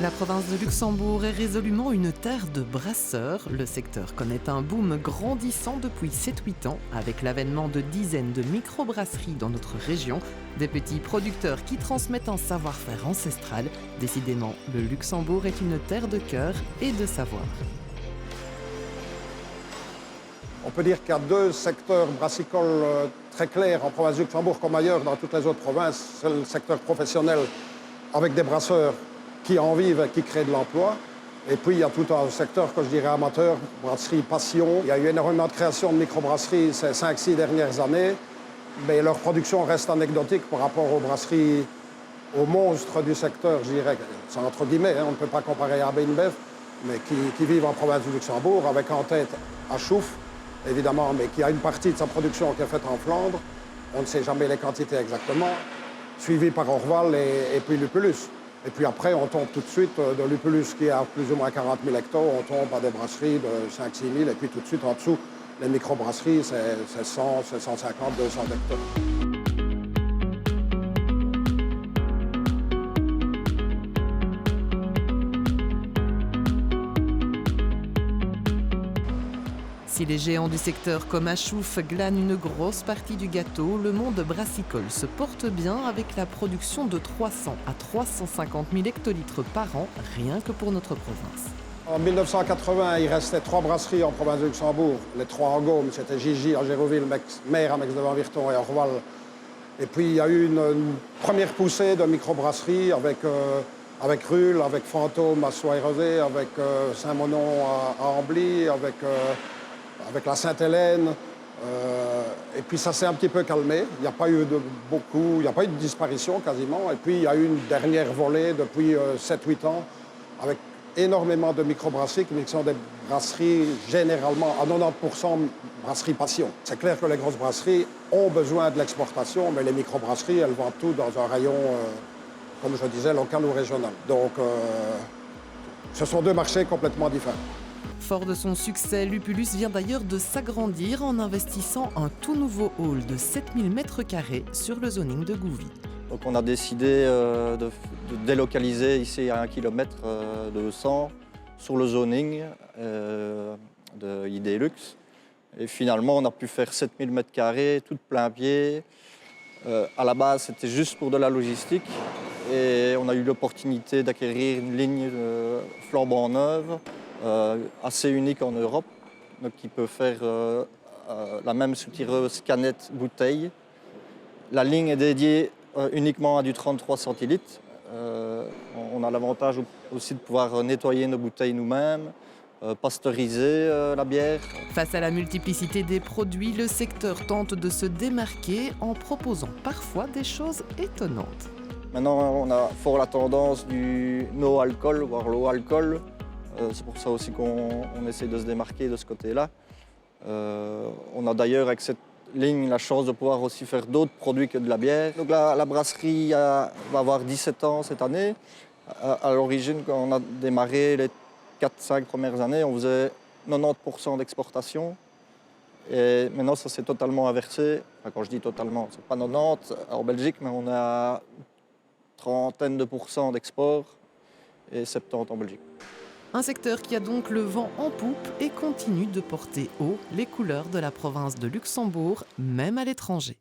La province de Luxembourg est résolument une terre de brasseurs. Le secteur connaît un boom grandissant depuis 7-8 ans, avec l'avènement de dizaines de microbrasseries dans notre région, des petits producteurs qui transmettent un savoir-faire ancestral. Décidément, le Luxembourg est une terre de cœur et de savoir. On peut dire qu'il y a deux secteurs brassicoles très clairs en province du Luxembourg comme ailleurs dans toutes les autres provinces. C'est le secteur professionnel avec des brasseurs qui en vivent et qui créent de l'emploi. Et puis il y a tout un secteur que je dirais amateur, brasserie passion. Il y a eu énormément de création de microbrasseries ces 5-6 dernières années, mais leur production reste anecdotique par rapport aux brasseries, aux monstres du secteur, je dirais. C'est entre guillemets, on ne peut pas comparer à InBev, mais qui vivent en province du Luxembourg, avec en tête Achouf, évidemment, mais qui a une partie de sa production qui est faite en Flandre. On ne sait jamais les quantités exactement, suivi par Orval et puis Lupulus. Et puis après, on tombe tout de suite de Lupulus qui a plus ou moins 40 000 hectares, on tombe à des brasseries de 5-6 000, et puis tout de suite en dessous, les microbrasseries, c'est 100, c'est 150, 200 hectares. Si les géants du secteur comme Achouf glanent une grosse partie du gâteau, le monde brassicole se porte bien avec la production de 300 à 350 000 hectolitres par an, rien que pour notre province. En 1980, il restait 3 brasseries en province du Luxembourg. Les 3 en Gaume, c'était Gigi à Géroville, Mer à Mex-de-Van-Virton et Orval. Et puis il y a eu une première poussée de microbrasseries avec Ruhl, avec Fantôme à Soie-et-Rosé, avec Saint-Monon à Ambly, avec la Sainte-Hélène. Et puis ça s'est un petit peu calmé. Il n'y a pas eu il n'y a pas eu de disparition quasiment. Et puis il y a eu une dernière volée depuis 7-8 ans avec énormément de microbrasseries qui sont des brasseries généralement à 90% brasseries passion. C'est clair que les grosses brasseries ont besoin de l'exportation, mais les microbrasseries, elles vendent tout dans un rayon, comme je disais, local ou régional. Donc ce sont deux marchés complètement différents. Fort de son succès, Lupulus vient d'ailleurs de s'agrandir en investissant un tout nouveau hall de 7000 m² sur le zoning de Gouvy. Donc on a décidé de délocaliser ici à 1 km de 100 sur le zoning de IDLux. Et finalement, on a pu faire 7000 m² tout de plein pied. À la base, c'était juste pour de la logistique. Et on a eu l'opportunité d'acquérir une ligne flambant neuve, assez unique en Europe, donc qui peut faire la même soutireuse canette bouteille. La ligne est dédiée uniquement à du 33 centilitres. On a l'avantage aussi de pouvoir nettoyer nos bouteilles nous-mêmes, pasteuriser la bière. Face à la multiplicité des produits, le secteur tente de se démarquer en proposant parfois des choses étonnantes. Maintenant, on a fort la tendance du no alcool, voire low alcool. C'est pour ça aussi qu'on essaie de se démarquer de ce côté-là. On a d'ailleurs avec cette ligne la chance de pouvoir aussi faire d'autres produits que de la bière. Donc la brasserie va avoir 17 ans cette année. À l'origine, quand on a démarré les 4-5 premières années, on faisait 90% d'exportation. Et maintenant, ça s'est totalement inversé. Enfin, quand je dis totalement, c'est pas 90 en Belgique, mais on a trentaine de % d'export et 70 en Belgique. Un secteur qui a donc le vent en poupe et continue de porter haut les couleurs de la province de Luxembourg, même à l'étranger.